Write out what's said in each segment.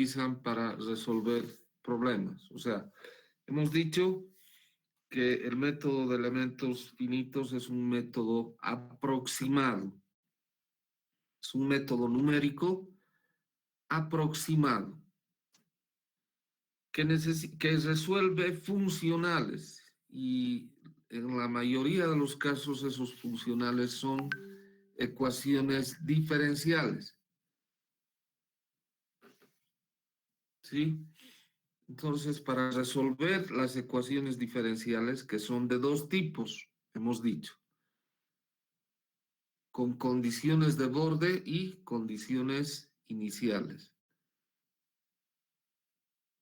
utilizan para resolver problemas. O sea, hemos dicho que el método de elementos finitos es un método aproximado. Es un método numérico aproximado que resuelve funcionales y en la mayoría de los casos esos funcionales son ecuaciones diferenciales. ¿Sí? Entonces, para resolver las ecuaciones diferenciales, que son de dos tipos, hemos dicho, con condiciones de borde y condiciones iniciales.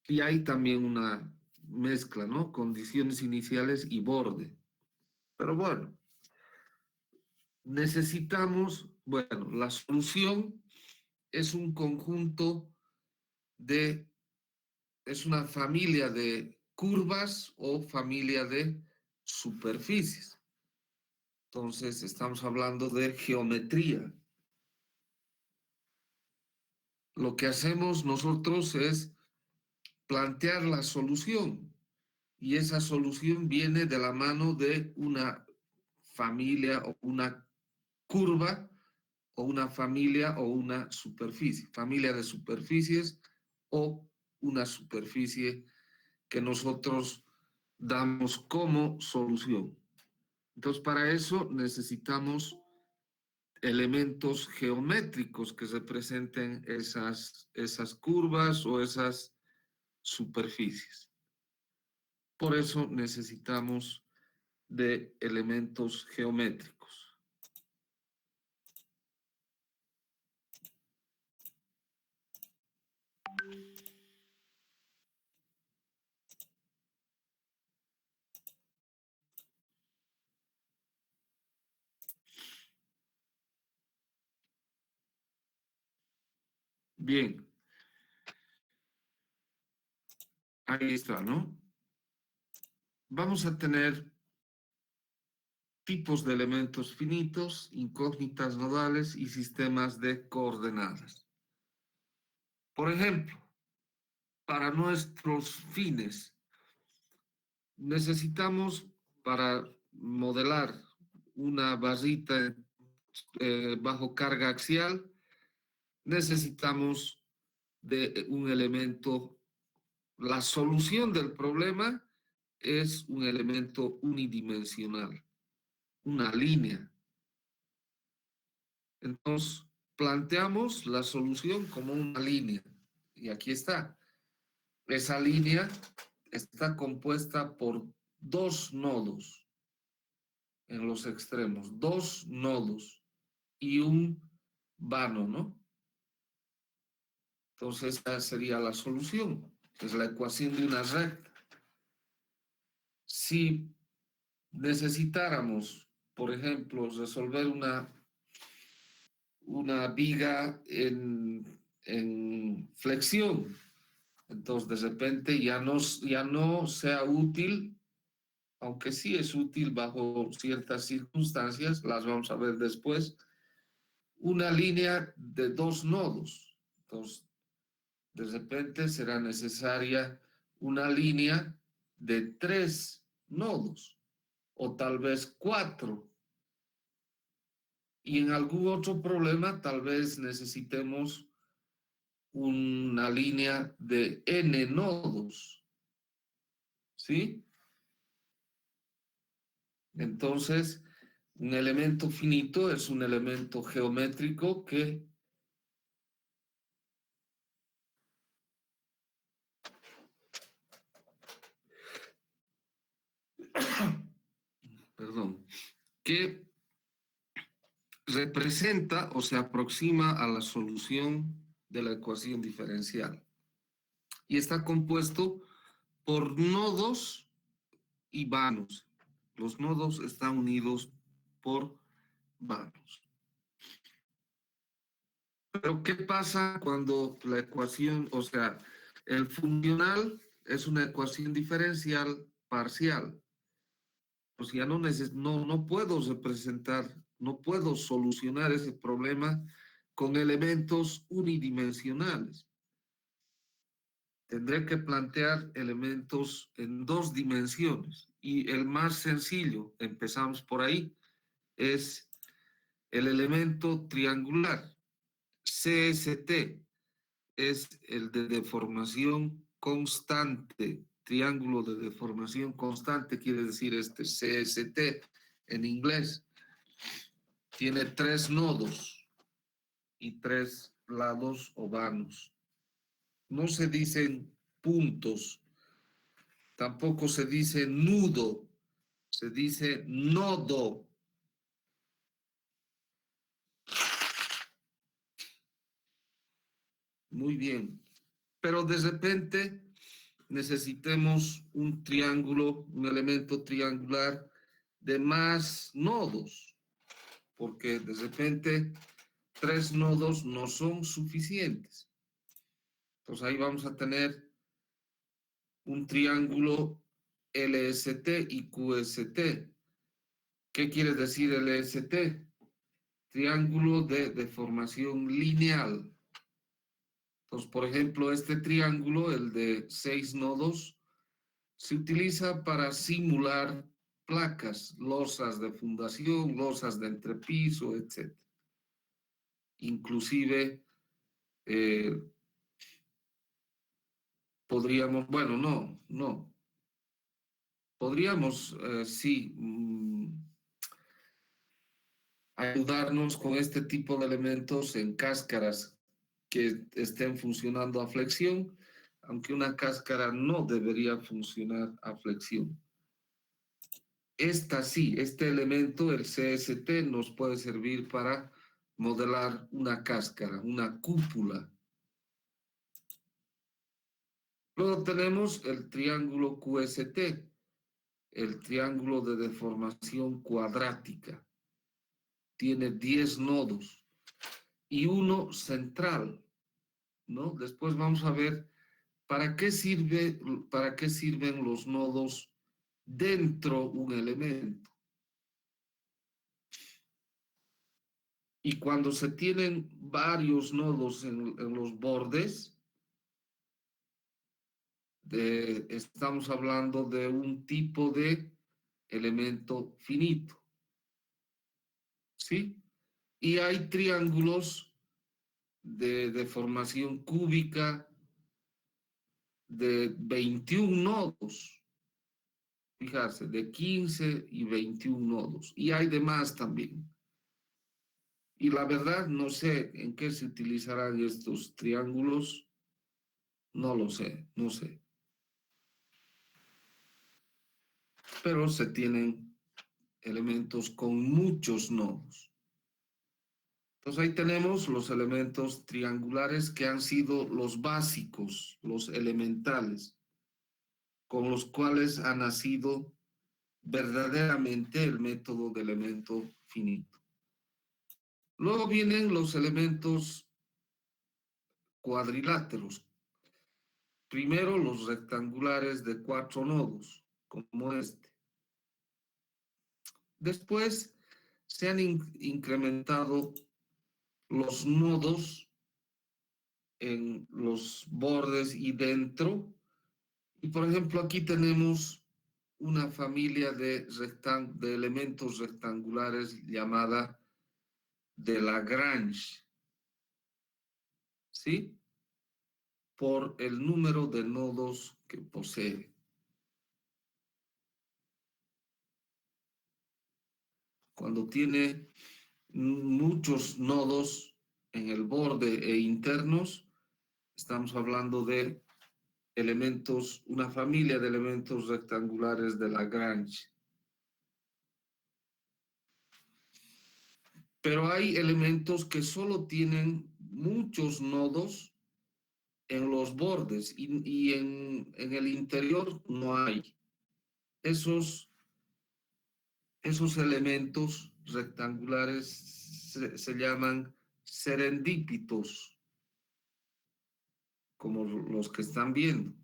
Y hay también una mezcla, ¿no? Condiciones iniciales y borde. Pero bueno, necesitamos, bueno, la solución es un conjunto de, es una familia de curvas o familia de superficies. Entonces, estamos hablando de geometría. Lo que hacemos nosotros es plantear la solución y esa solución viene de la mano de una familia o una curva o una familia o una superficie, familia de superficies o una superficie que nosotros damos como solución. Entonces, para eso necesitamos elementos geométricos que representen esas curvas o esas superficies. Por eso necesitamos de elementos geométricos. Bien, ahí está, ¿no? Vamos a tener tipos de elementos finitos, incógnitas nodales y sistemas de coordenadas. Por ejemplo, para nuestros fines, necesitamos para modelar una barrita bajo carga axial, necesitamos de un elemento, la solución del problema es un elemento unidimensional, una línea. Entonces, planteamos la solución como una línea. Y aquí está. Esa línea está compuesta por dos nodos en los extremos, dos nodos y un vano, ¿no? Entonces, esa sería la solución. Es la ecuación de una recta. Si necesitáramos, por ejemplo, resolver una viga en flexión, entonces de repente ya no sea útil, aunque sí es útil bajo ciertas circunstancias, las vamos a ver después, una línea de dos nodos. Entonces, de repente será necesaria una línea de tres nodos o tal vez cuatro. Y en algún otro problema tal vez necesitemos una línea de n nodos, ¿sí? Entonces, un elemento finito es un elemento geométrico que perdón, que representa o se aproxima a la solución de la ecuación diferencial. Y está compuesto por nodos y vanos. Los nodos están unidos por vanos. Pero ¿qué pasa cuando la ecuación, o sea, el funcional es una ecuación diferencial parcial? Pues ya no puedo representar, no puedo solucionar ese problema con elementos unidimensionales. tendré que plantear elementos en dos dimensiones. Y el más sencillo, empezamos por ahí, es el elemento triangular. CST es el de deformación constante. Triángulo de deformación constante quiere decir este CST en inglés. Tiene 3 nodos y 3 lados o vanos. No se dicen puntos, tampoco se dice nudo, se dice nodo. Muy bien, pero de repente necesitemos un triángulo, un elemento triangular de más nodos, porque de repente 3 nodos no son suficientes. Entonces ahí vamos a tener un triángulo LST y QST. ¿Qué quiere decir LST? Triángulo de deformación lineal. Entonces, por ejemplo, este triángulo, el de 6 nodos, se utiliza para simular placas, losas de fundación, losas de entrepiso, etc. Inclusive eh, podríamos, bueno, no, podríamos, sí, ayudarnos con este tipo de elementos en cáscaras que estén funcionando a flexión, aunque una cáscara no debería funcionar a flexión. Esta sí, este elemento, el CST, nos puede servir para modelar una cáscara, una cúpula. Luego tenemos el triángulo QST, el triángulo de deformación cuadrática. Tiene 10 nodos y uno central, ¿no? Después vamos a ver para qué sirven los nodos dentro de un elemento. Y cuando se tienen varios nodos en los bordes, estamos hablando de un tipo de elemento finito, ¿sí? Y hay triángulos de deformación cúbica de 21 nodos, fijarse, de 15 y 21 nodos. Y hay demás también. Y la verdad, no sé en qué se utilizarán estos triángulos, no lo sé, no sé. Pero se tienen elementos con muchos nodos. Entonces ahí tenemos los elementos triangulares que han sido los básicos, los elementales, con los cuales ha nacido verdaderamente el método de elemento finito. Luego vienen los elementos cuadriláteros. Primero los rectangulares de 4 nodos, como este. Después se han incrementado los nodos en los bordes y dentro. Y por ejemplo, aquí tenemos una familia de elementos rectangulares llamada de Lagrange, ¿sí? Por el número de nodos que posee. Cuando tiene muchos nodos en el borde e internos, estamos hablando de elementos, una familia de elementos rectangulares de Lagrange. Pero hay elementos que solo tienen muchos nodos en los bordes y en el interior no hay. Esos elementos rectangulares se llaman serendípitos, como los que están viendo.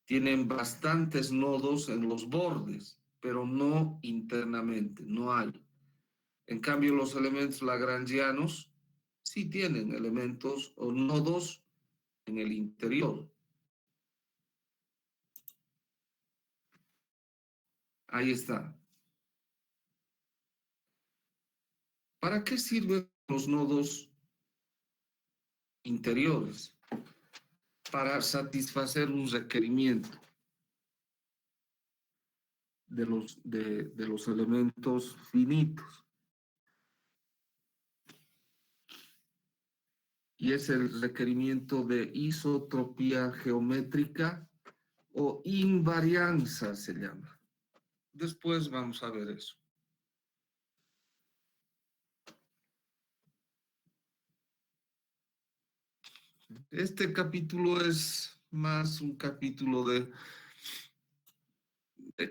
Tienen bastantes nodos en los bordes, pero no internamente, no hay. En cambio, los elementos lagrangianos sí tienen elementos o nodos en el interior. Ahí está. ¿Para qué sirven los nodos interiores? Para satisfacer un requerimiento de los elementos finitos. Y es el requerimiento de isotropía geométrica o invarianza se llama. Después vamos a ver eso. Este capítulo es más un capítulo de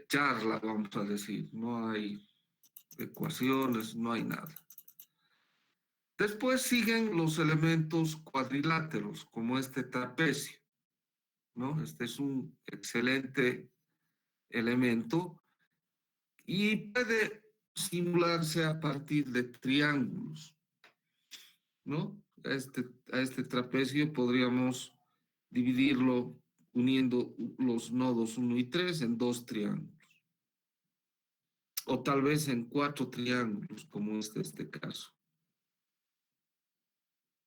charla, vamos a decir. No hay ecuaciones, no hay nada. Después siguen los elementos cuadriláteros, como este trapecio, ¿no? Este es un excelente elemento y puede simularse a partir de triángulos, ¿no? A este trapecio podríamos dividirlo uniendo los nodos 1 y 3 en 2 triángulos. O tal vez en 4 triángulos, como es este caso.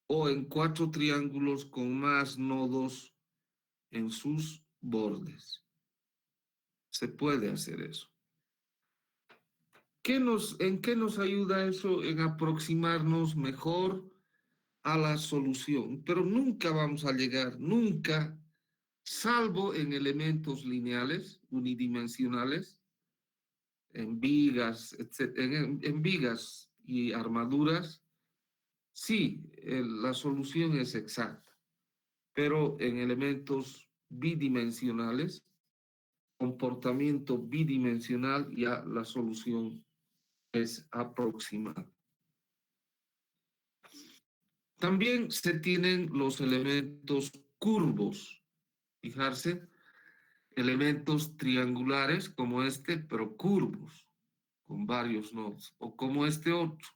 O en 4 triángulos con más nodos en sus bordes. Se puede hacer eso. ¿En qué nos ayuda eso? En aproximarnos mejor a la solución. Pero nunca vamos a llegar, nunca, salvo en elementos lineales, unidimensionales, en vigas, en vigas y armaduras, sí, la solución es exacta, pero en elementos bidimensionales, comportamiento bidimensional, ya la solución es aproximada. También se tienen los elementos curvos, fijarse, elementos triangulares como este, pero curvos, con varios nodos, o como este otro,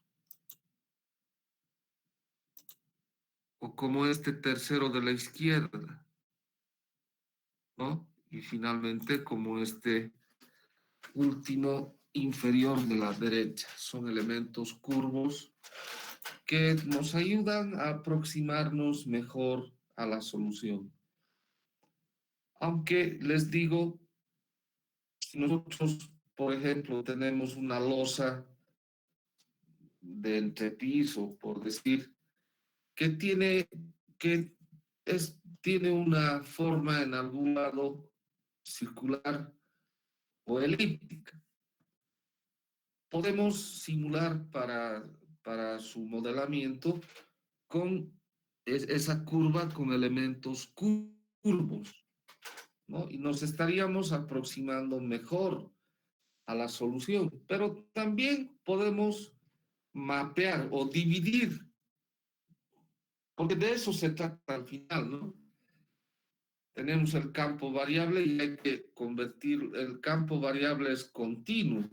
o como este tercero de la izquierda, ¿no? Y finalmente como este último inferior de la derecha. Son elementos curvos que nos ayudan a aproximarnos mejor a la solución. Aunque les digo, si nosotros, por ejemplo, tenemos una losa de entrepiso, por decir, que tiene una forma en algún lado circular o elíptica. Podemos simular para su modelamiento con esa curva con elementos curvos, ¿no? Y nos estaríamos aproximando mejor a la solución, pero también podemos mapear o dividir, porque de eso se trata al final, ¿no? Tenemos el campo variable y hay que convertir, el campo variable es continuo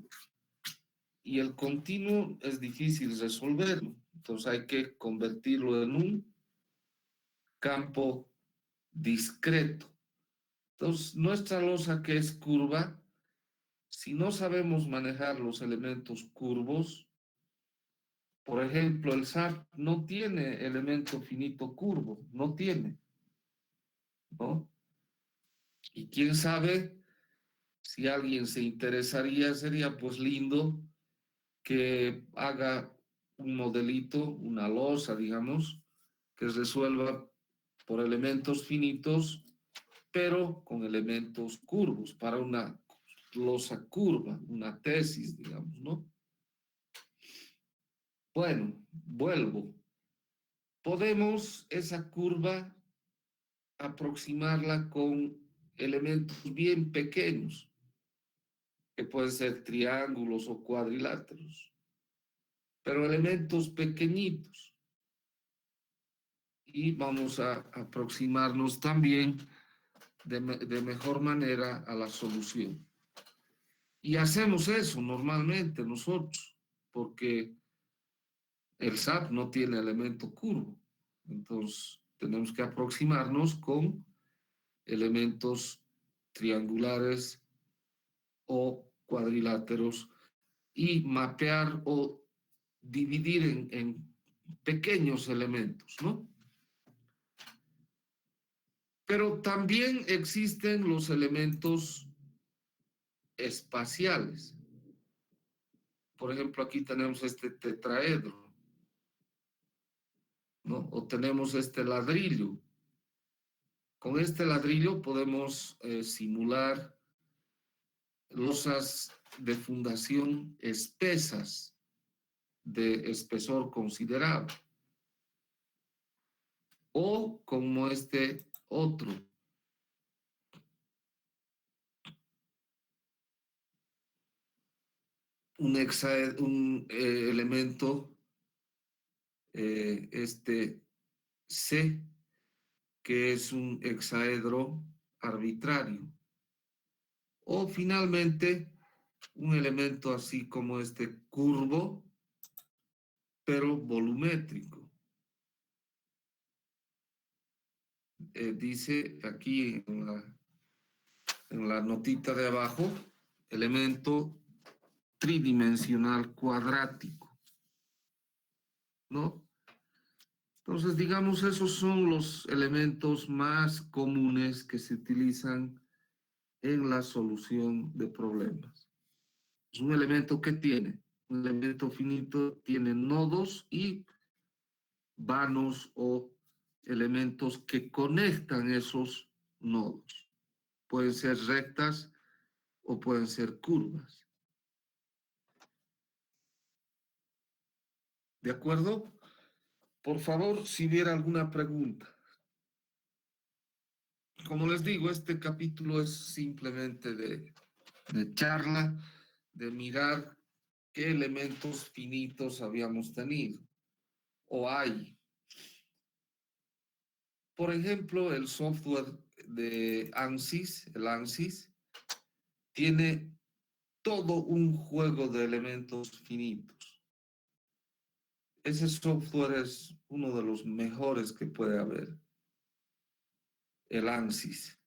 y el continuo es difícil resolverlo, entonces hay que convertirlo en un campo discreto. Entonces, nuestra losa que es curva, si no sabemos manejar los elementos curvos, por ejemplo, el SAP no tiene elemento finito curvo, no tiene, ¿no? Y quién sabe, si alguien se interesaría, sería pues lindo que haga un modelito, una losa, digamos, que resuelva por elementos finitos, pero con elementos curvos, para una losa curva, una tesis, digamos, ¿no? Bueno, vuelvo. Podemos esa curva aproximarla con elementos bien pequeños, que pueden ser triángulos o cuadriláteros, pero elementos pequeñitos. Y vamos a aproximarnos también de mejor manera a la solución. Y hacemos eso normalmente nosotros, porque el SAP no tiene elemento curvo. Entonces, tenemos que aproximarnos con elementos triangulares o cuadriláteros y mapear o dividir en pequeños elementos, ¿no? Pero también existen los elementos espaciales. Por ejemplo, aquí tenemos este tetraedro, ¿no? O tenemos este ladrillo. Con este ladrillo podemos simular losas de fundación espesas de espesor considerable. O como este otro, un elemento, este C, que es un hexaedro arbitrario. O finalmente, un elemento así como este curvo, pero volumétrico. Dice aquí en la notita de abajo, elemento tridimensional cuadrático, ¿no? Entonces, digamos, esos son los elementos más comunes que se utilizan en la solución de problemas. Es un elemento que tiene, un elemento finito tiene nodos y vanos o elementos que conectan esos nodos. Pueden ser rectas o pueden ser curvas. ¿De acuerdo? Por favor, si hubiera alguna pregunta. Como les digo, este capítulo es simplemente de charla, de mirar qué elementos finitos habíamos tenido o hay. Por ejemplo, el software de ANSYS, el ANSYS, tiene todo un juego de elementos finitos. Ese software es uno de los mejores que puede haber, el ANSYS.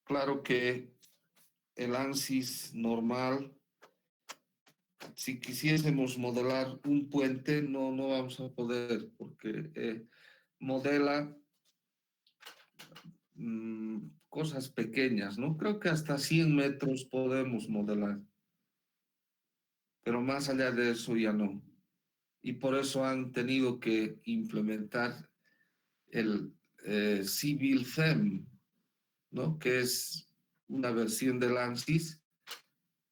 Claro que el ANSYS normal, si quisiésemos modelar un puente, no vamos a poder, porque modela cosas pequeñas, ¿no? Creo que hasta 100 metros podemos modelar, pero más allá de eso ya no. Y por eso han tenido que implementar el Civil FEM, ¿no? Que es una versión del ANSYS,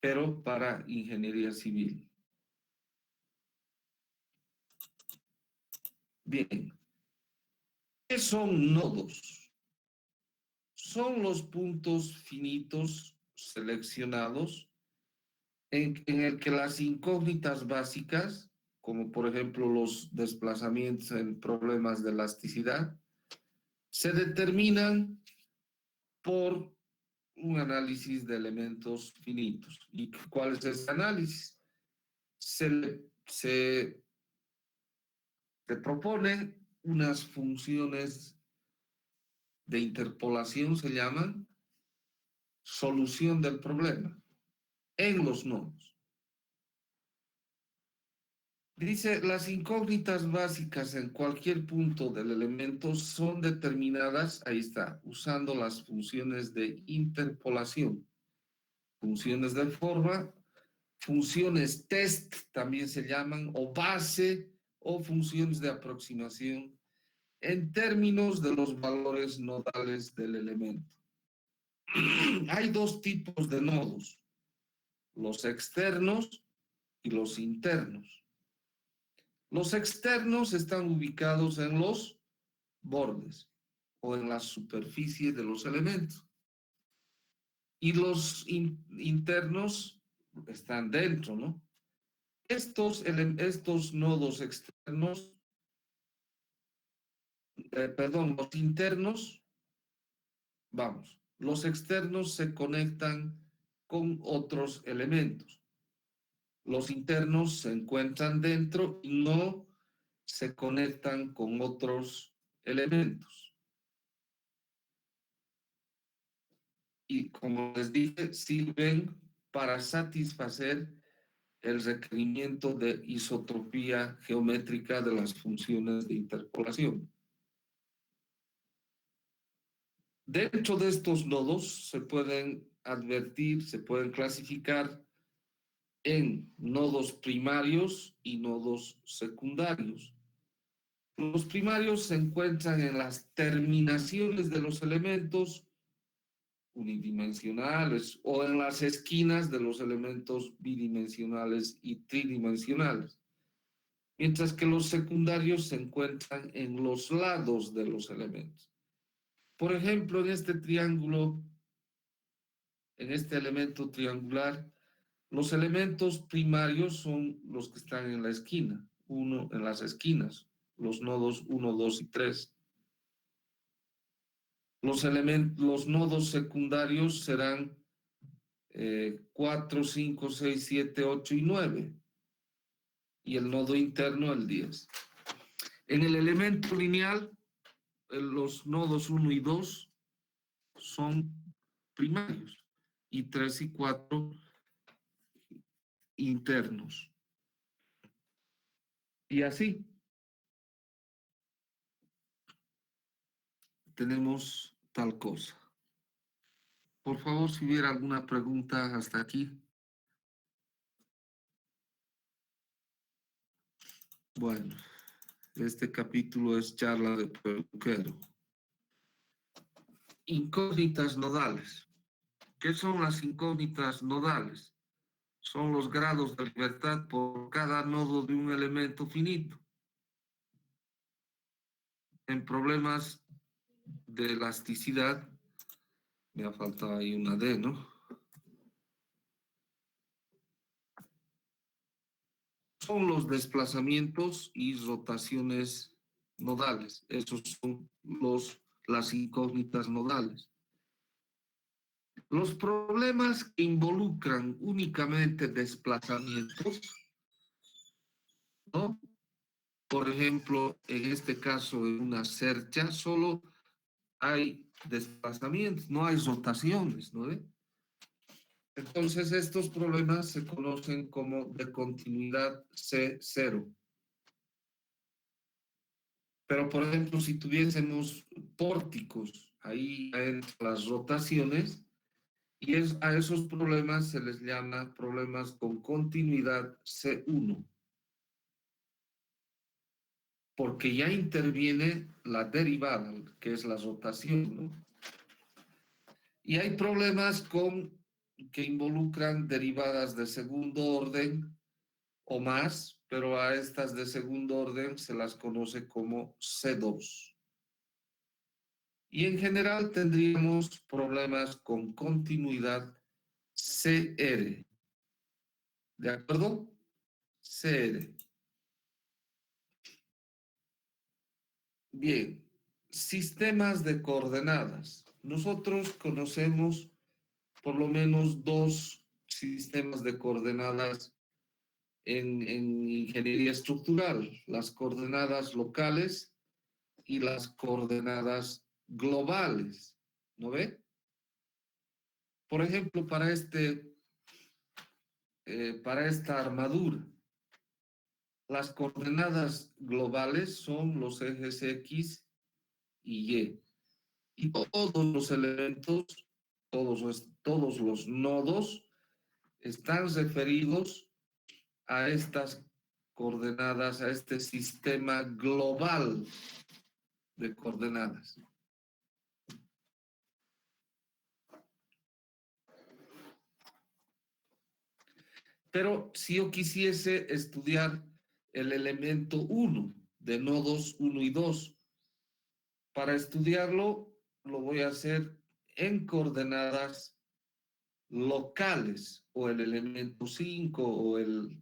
pero para ingeniería civil. Bien, ¿qué son nodos? Son los puntos finitos seleccionados en el que las incógnitas básicas, como por ejemplo los desplazamientos en problemas de elasticidad, se determinan por un análisis de elementos finitos. ¿Y cuál es ese análisis? Se propone unas funciones de interpolación, se llaman, solución del problema en los nodos. Dice, las incógnitas básicas en cualquier punto del elemento son determinadas, ahí está, usando las funciones de interpolación, funciones de forma, funciones test también se llaman, o base, o funciones de aproximación en términos de los valores nodales del elemento. Hay dos tipos de nodos, los externos y los internos. Los externos están ubicados en los bordes o en la superficie de los elementos. Y los internos están dentro, ¿no? Estos nodos externos, los internos, vamos, los externos se conectan con otros elementos. Los internos se encuentran dentro y no se conectan con otros elementos. Y como les dije, sirven para satisfacer el requerimiento de isotropía geométrica de las funciones de interpolación. Dentro de estos nodos se pueden advertir, se pueden clasificar en nodos primarios y nodos secundarios. Los primarios se encuentran en las terminaciones de los elementos unidimensionales o en las esquinas de los elementos bidimensionales y tridimensionales, mientras que los secundarios se encuentran en los lados de los elementos. Por ejemplo, en este triángulo, en este elemento triangular, los elementos primarios son los que están en la esquina, uno en las esquinas, los nodos 1, 2 y 3. Los nodos secundarios serán 4, 5, 6, 7, 8 y 9. Y el nodo interno el 10. En el elemento lineal, los nodos 1 y 2 son primarios y 3 y 4 internos. Y así tenemos tal cosa. Por favor, si hubiera alguna pregunta hasta aquí. Bueno, este capítulo es charla de peluquero. Incógnitas nodales. ¿Qué son las incógnitas nodales? Son los grados de libertad por cada nodo de un elemento finito. En problemas de elasticidad, me ha faltado ahí una D, ¿no? Son los desplazamientos y rotaciones nodales. Esos son las incógnitas nodales. Los problemas que involucran únicamente desplazamientos, ¿no? Por ejemplo, en este caso, en una cercha, solo hay desplazamientos, no hay rotaciones, ¿no? Entonces, estos problemas se conocen como de continuidad C0. Pero, por ejemplo, si tuviésemos pórticos, ahí entran las rotaciones, y a esos problemas se les llama problemas con continuidad C1, porque ya interviene la derivada, que es la rotación, ¿no? Y hay problemas que involucran derivadas de segundo orden o más, pero a estas de segundo orden se las conoce como C2. Y en general tendríamos problemas con continuidad CR. ¿De acuerdo? CR. Bien, sistemas de coordenadas. Nosotros conocemos por lo menos dos sistemas de coordenadas en ingeniería estructural, las coordenadas locales y las coordenadas globales, ¿no ve? Por ejemplo, para esta armadura, las coordenadas globales son los ejes X y Y. Y todos los elementos, todos los nodos están referidos a estas coordenadas, a este sistema global de coordenadas. Pero si yo quisiese estudiar el elemento 1 de nodos 1 y 2, para estudiarlo lo voy a hacer en coordenadas locales, o el elemento 5, o el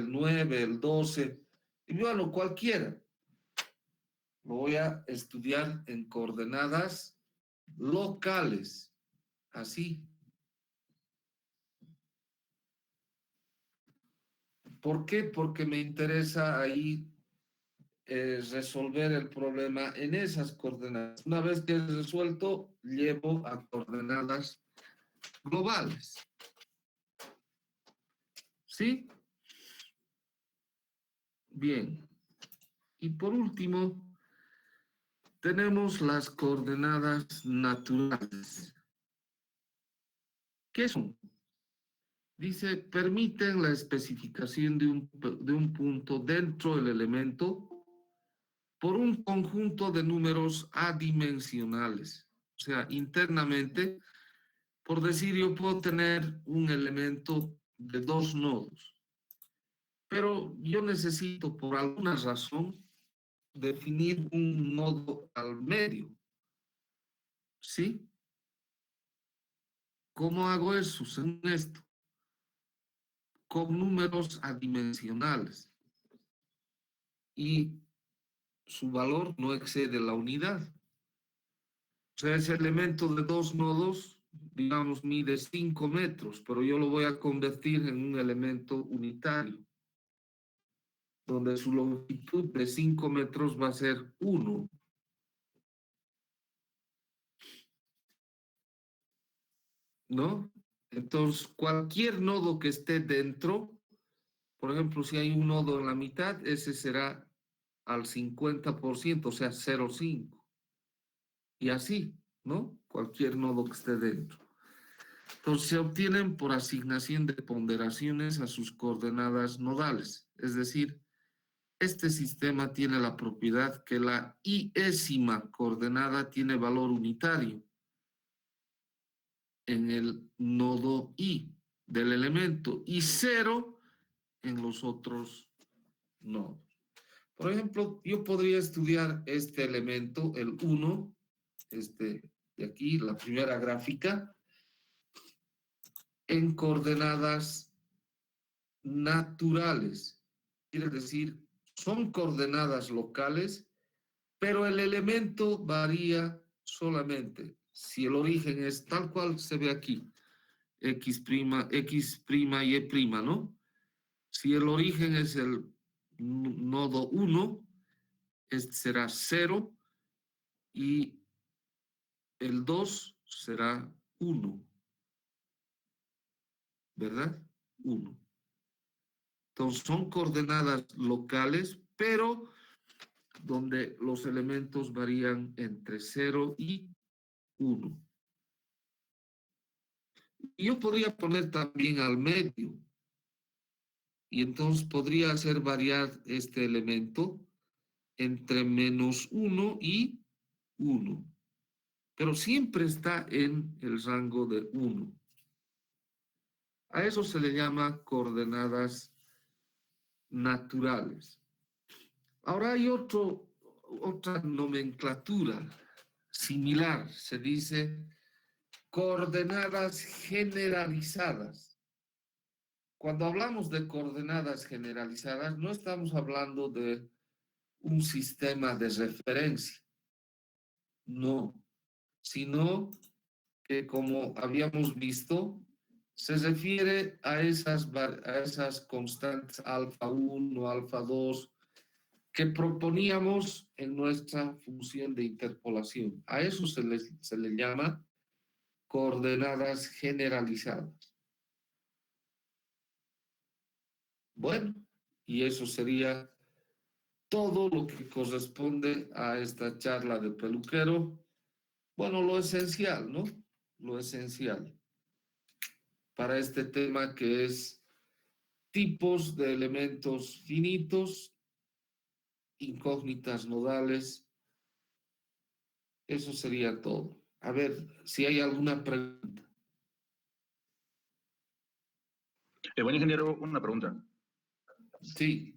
9, el 12, y bueno, cualquiera. Lo voy a estudiar en coordenadas locales, así. ¿Por qué? Porque me interesa ahí resolver el problema en esas coordenadas. Una vez que es resuelto, llevo a coordenadas globales. ¿Sí? Bien. Y por último, tenemos las coordenadas naturales. ¿Qué son? Dice, permiten la especificación de un punto dentro del elemento por un conjunto de números adimensionales. O sea, internamente, por decir, yo puedo tener un elemento de dos nodos, pero yo necesito por alguna razón definir un nodo al medio. ¿Sí? ¿Cómo hago eso? Según esto, con números adimensionales y su valor no excede la unidad. O sea, ese elemento de dos nodos, digamos, mide 5 metros, pero yo lo voy a convertir en un elemento unitario, donde su longitud de 5 metros va a ser 1. ¿No? Entonces, cualquier nodo que esté dentro, por ejemplo, si hay un nodo en la mitad, ese será al 50%, o sea, 0,5. Y así, ¿no? Cualquier nodo que esté dentro. Entonces, se obtienen por asignación de ponderaciones a sus coordenadas nodales. Es decir, este sistema tiene la propiedad que la iésima coordenada tiene valor unitario en el nodo I del elemento y 0 en los otros nodos. Por ejemplo, yo podría estudiar este elemento, el 1, este de aquí, la primera gráfica, en coordenadas naturales. Quiere decir, son coordenadas locales, pero el elemento varía solamente si el origen es tal cual se ve aquí, x', x' y y', ¿no? Si el origen es el nodo 1, este será 0 y el 2 será 1, ¿verdad? 1. Entonces son coordenadas locales, pero donde los elementos varían entre 0 y 1. Y yo podría poner también al medio, y entonces podría hacer variar este elemento entre -1 y 1, pero siempre está en el rango de 1. A eso se le llama coordenadas naturales. Ahora hay otra nomenclatura similar, se dice coordenadas generalizadas. Cuando hablamos de coordenadas generalizadas, no estamos hablando de un sistema de referencia, no, sino que como habíamos visto, se refiere a esas constantes alfa 1, alfa 2, que proponíamos en nuestra función de interpolación. A eso se le llama coordenadas generalizadas. Bueno, y eso sería todo lo que corresponde a esta charla de peluquero. Bueno, lo esencial, ¿no? Lo esencial para este tema que es tipos de elementos finitos, incógnitas nodales. Eso sería todo. A ver si hay alguna pregunta. Buen ingeniero, una pregunta. Sí.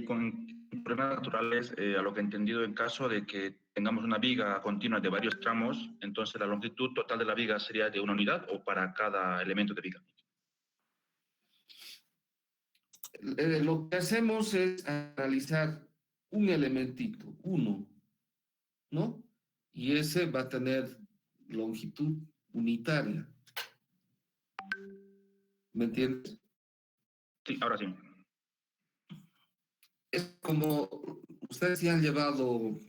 Con problemas naturales, a lo que he entendido, en caso de que tengamos una viga continua de varios tramos, entonces la longitud total de la viga sería de una unidad o para cada elemento de viga. Lo que hacemos es analizar un elementito, uno, ¿no? Y ese va a tener longitud unitaria. ¿Me entiendes? Sí, ahora sí. Es como ustedes se han llevado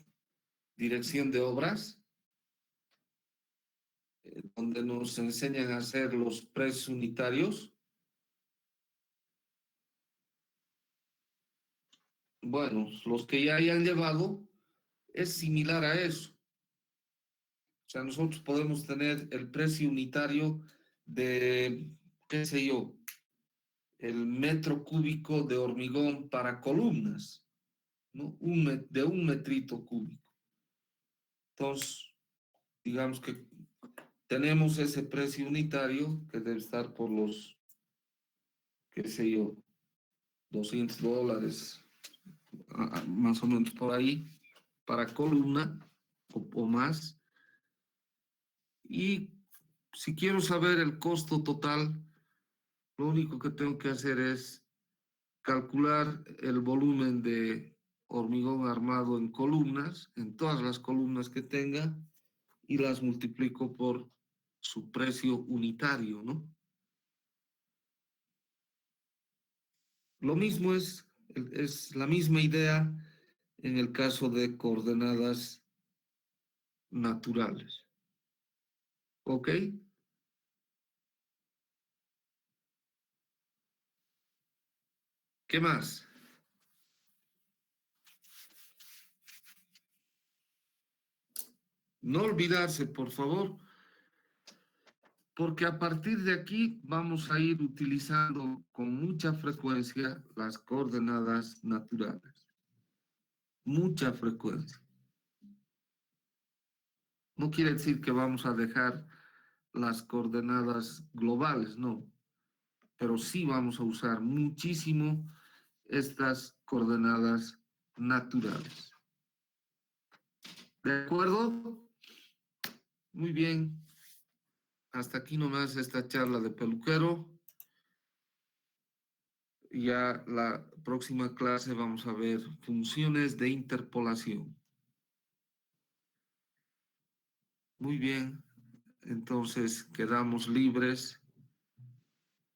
dirección de obras, donde nos enseñan a hacer los precios unitarios. bueno, los que ya hayan llevado, es similar a eso. O sea, nosotros podemos tener el precio unitario de, qué sé yo, el metro cúbico de hormigón para columnas, ¿no? De un metrito cúbico. Entonces, digamos que tenemos ese precio unitario que debe estar por los, qué sé yo, $200, más o menos por ahí, para columna o más. Y si quiero saber el costo total, lo único que tengo que hacer es calcular el volumen de hormigón armado en columnas, en todas las columnas que tenga, y las multiplico por su precio unitario, ¿no? Lo mismo es la misma idea en el caso de coordenadas naturales. ¿Ok? ¿Qué más? No olvidarse, por favor, porque a partir de aquí vamos a ir utilizando con mucha frecuencia las coordenadas naturales. Mucha frecuencia. No quiere decir que vamos a dejar las coordenadas globales, no, pero sí vamos a usar muchísimo estas coordenadas naturales. ¿De acuerdo? Muy bien. Hasta aquí nomás esta charla de peluquero. Ya la próxima clase vamos a ver funciones de interpolación. Muy bien. Entonces quedamos libres.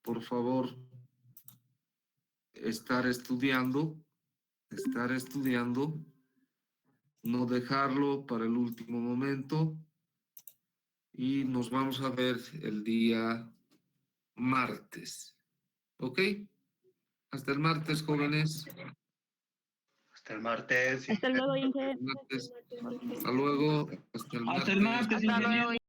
Por favor, estar estudiando, no dejarlo para el último momento. Y nos vamos a ver el día martes. ¿Ok? Hasta el martes, jóvenes. Hasta el martes. Hasta luego, Inge. Hasta luego. Hasta el martes. Hasta el martes, ingeniero.